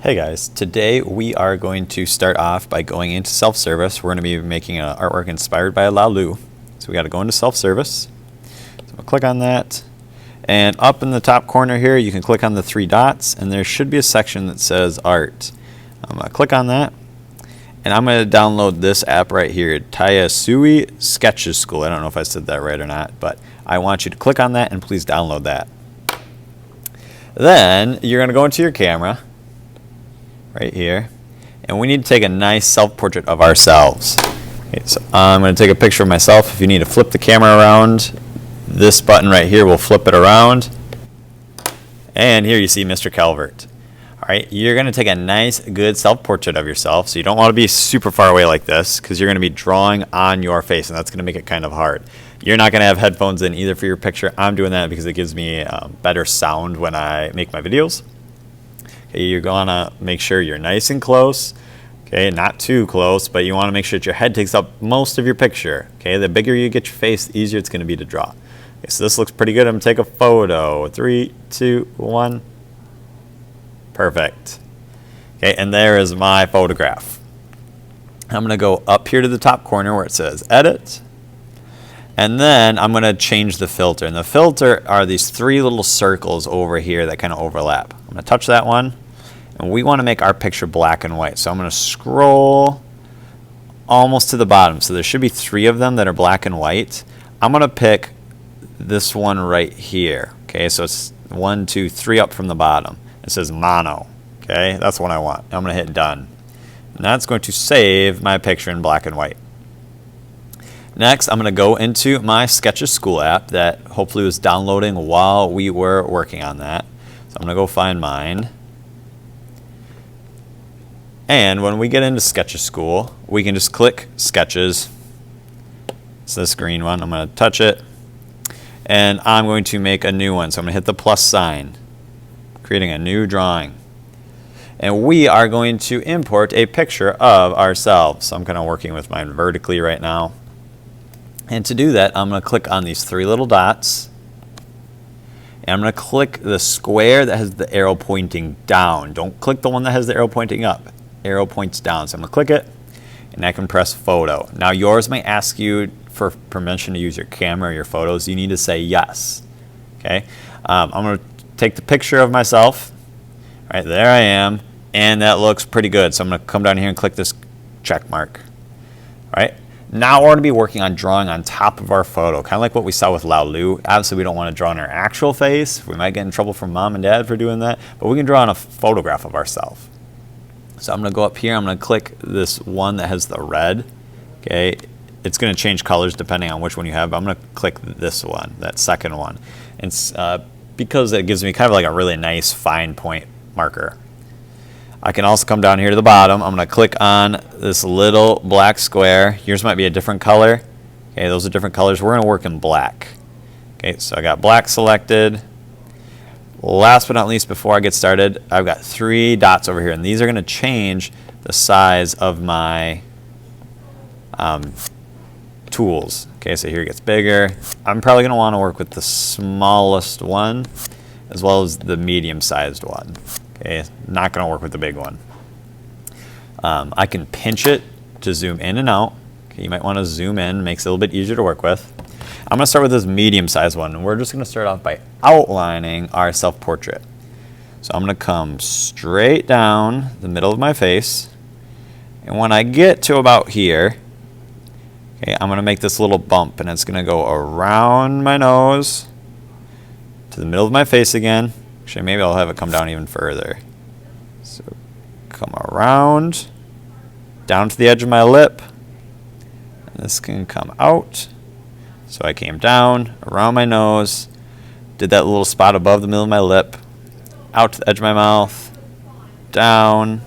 Hey guys, today we are going to start off by going into self-service. We're going to be making an artwork inspired by Laolu. So we got to go into self-service. So I'm going to click on that. And up in the top corner here, you can click on the three dots, and there should be a section that says Art. I'm going to click on that, and I'm going to download this app right here, Tayasui Sketches School. I don't know if I said that right or not, but I want you to click on that and please download that. Then you're going to go into your camera right here, and we need to take a nice self-portrait of ourselves. Okay, so I'm going to take a picture of myself. If you need to flip the camera around, this button right here will flip it around, and here you see Mr. Calvert. Alright, you're going to take a nice good self-portrait of yourself, so you don't want to be super far away like this because you're going to be drawing on your face, and that's going to make it kind of hard. You're not going to have headphones in either for your picture. I'm doing that because it gives me better sound when I make my videos. Okay, you're going to make sure you're nice and close. Okay, not too close, but you want to make sure that your head takes up most of your picture. Okay, the bigger you get your face, the easier it's going to be to draw. Okay, so this looks pretty good. I'm going to take a photo. 3, 2, 1. Perfect. Okay, and there is my photograph. I'm going to go up here to the top corner where it says Edit. And then I'm going to change the filter. And the filter are these three little circles over here that kind of overlap. I'm going to touch that one. And we want to make our picture black and white. So I'm going to scroll almost to the bottom. So there should be 3 of them that are black and white. I'm going to pick this one right here. Okay, so it's 1, 2, 3 up from the bottom. It says mono. Okay, that's what I want. I'm going to hit done. And that's going to save my picture in black and white. Next, I'm going to go into my Sketches School app that hopefully was downloading while we were working on that. So I'm going to go find mine. And when we get into Sketches School, we can just click Sketches. It's this green one. I'm going to touch it. And I'm going to make a new one. So I'm going to hit the plus sign, creating a new drawing. And we are going to import a picture of ourselves. So I'm kind of working with mine vertically right now. And to do that, I'm going to click on these 3 little dots. And I'm going to click the square that has the arrow pointing down. Don't click the one that has the arrow pointing up. Arrow points down. So I'm going to click it, and I can press Photo. Now yours may ask you for permission to use your camera or your photos. You need to say yes. Okay. I'm going to take the picture of myself. All right, there I am, and that looks pretty good. So I'm going to come down here and click this check mark. All right. Now we're going to be working on drawing on top of our photo, kind of like what we saw with Laolu. Obviously, we don't want to draw on our actual face. We might get in trouble from mom and dad for doing that, but we can draw on a photograph of ourselves. So I'm going to go up here. I'm going to click this one that has the red. Okay, it's going to change colors depending on which one you have. But I'm going to click this one, that second one, and because it gives me kind of like a really nice fine point marker. I can also come down here to the bottom. I'm going to click on this little black square. Yours might be a different color. Okay, those are different colors. We're going to work in black. Okay, so I got black selected. Last but not least, before I get started, I've got 3 dots over here, and these are going to change the size of my tools. Okay, so here it gets bigger. I'm probably going to want to work with the smallest one as well as the medium-sized one. Okay, not going to work with the big one. I can pinch it to zoom in and out. Okay, you might want to zoom in, makes it a little bit easier to work with. I'm going to start with this medium-sized one, and we're just going to start off by outlining our self-portrait. So I'm going to come straight down the middle of my face, and when I get to about here, okay, I'm going to make this little bump, and it's going to go around my nose to the middle of my face again. Actually, maybe I'll have it come down even further. So come around, down to the edge of my lip, and this can come out. So I came down, around my nose, did that little spot above the middle of my lip, out to the edge of my mouth, down,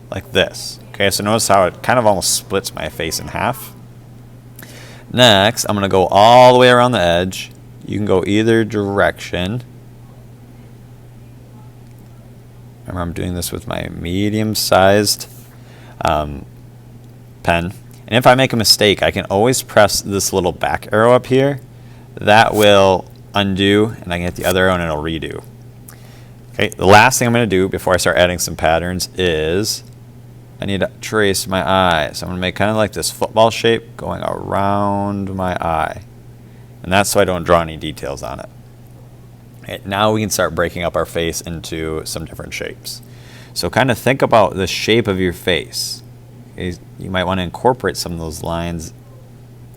like this. Okay, so notice how it kind of almost splits my face in half. Next, I'm going to go all the way around the edge. You can go either direction. Remember, I'm doing this with my medium-sized pen. And if I make a mistake, I can always press this little back arrow up here. That will undo, and I can hit the other arrow and it'll redo. Okay, the last thing I'm going to do before I start adding some patterns is I need to trace my eye. So I'm going to make kind of like this football shape going around my eye. And that's so I don't draw any details on it. Okay, now we can start breaking up our face into some different shapes. So kind of think about the shape of your face. Okay, you might want to incorporate some of those lines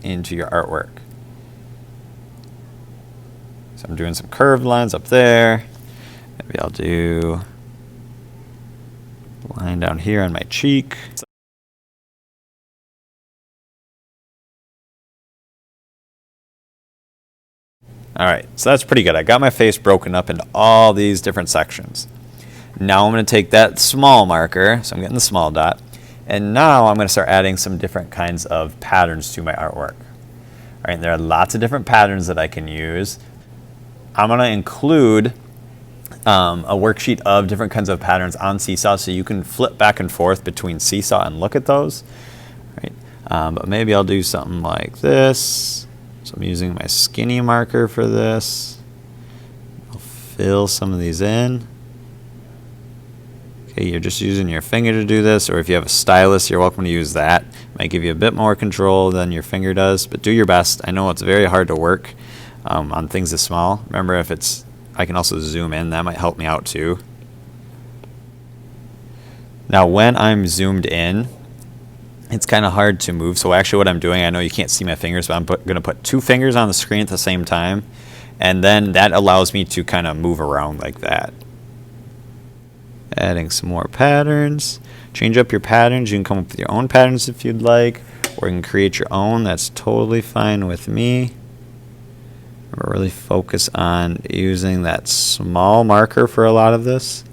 into your artwork. So I'm doing some curved lines up there. Maybe I'll do a line down here on my cheek. All right, so that's pretty good. I got my face broken up into all these different sections. Now I'm going to take that small marker, so I'm getting the small dot, and now I'm going to start adding some different kinds of patterns to my artwork. All right, there are lots of different patterns that I can use. I'm going to include a worksheet of different kinds of patterns on Seesaw, so you can flip back and forth between Seesaw and look at those. Right? But maybe I'll do something like this. So I'm using my skinny marker for this. I'll fill some of these in. Okay, you're just using your finger to do this, or if you have a stylus, you're welcome to use that. It might give you a bit more control than your finger does, but do your best. I know it's very hard to work on things this small. Remember, if it's I can also zoom in. That might help me out too. Now when I'm zoomed in, it's kind of hard to move. So actually what I'm doing, I know you can't see my fingers, but I'm going to put 2 fingers on the screen at the same time. And then that allows me to kind of move around like that. Adding some more patterns. Change up your patterns. You can come up with your own patterns if you'd like, or you can create your own. That's totally fine with me. Really focus on using that small marker for a lot of this.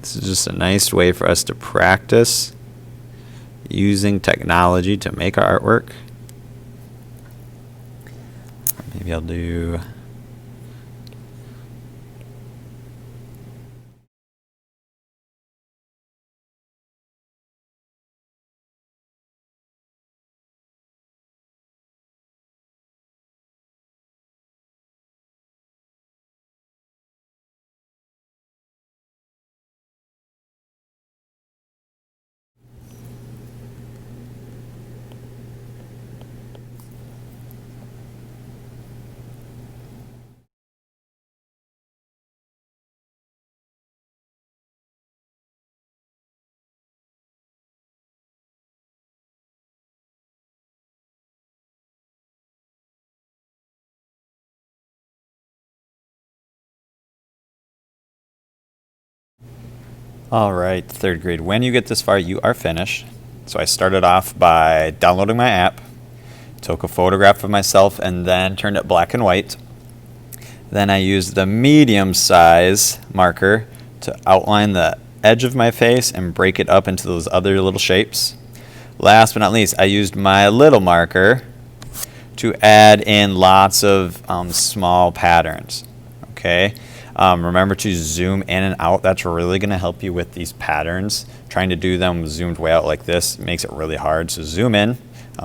This is just a nice way for us to practice using technology to make our artwork. Maybe I'll do all right, 3rd grade. When you get this far, you are finished. So I started off by downloading my app, took a photograph of myself, and then turned it black and white. Then I used the medium size marker to outline the edge of my face and break it up into those other little shapes. Last but not least, I used my little marker to add in lots of small patterns. Okay. Remember to zoom in and out. That's really going to help you with these patterns. Trying to do them zoomed way out like this makes it really hard. So zoom in,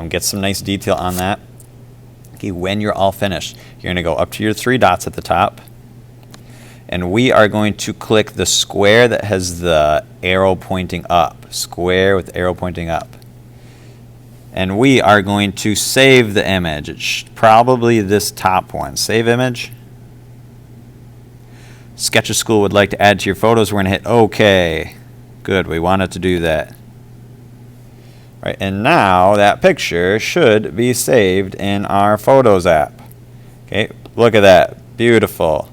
get some nice detail on that. Okay, when you're all finished, you're going to go up to your 3 dots at the top. And we are going to click the square that has the arrow pointing up. Square with arrow pointing up. And we are going to save the image. It's probably this top one. Save image. Sketches School would like to add to your photos. We're going to hit OK. Good, we wanted to do that. Right, and now that picture should be saved in our Photos app. Okay, look at that. Beautiful.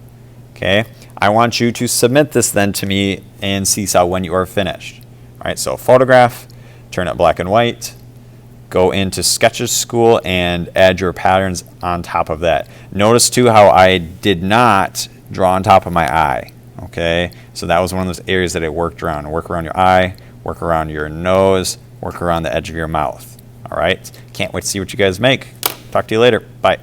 Okay, I want you to submit this then to me in Seesaw when you are finished. All right, so photograph, turn it black and white, go into Sketches School and add your patterns on top of that. Notice too how I did not draw on top of my eye. Okay, so that was one of those areas that I worked around. Work around your eye, work around your nose, work around the edge of your mouth. All right, can't wait to see what you guys make. Talk to you later. Bye.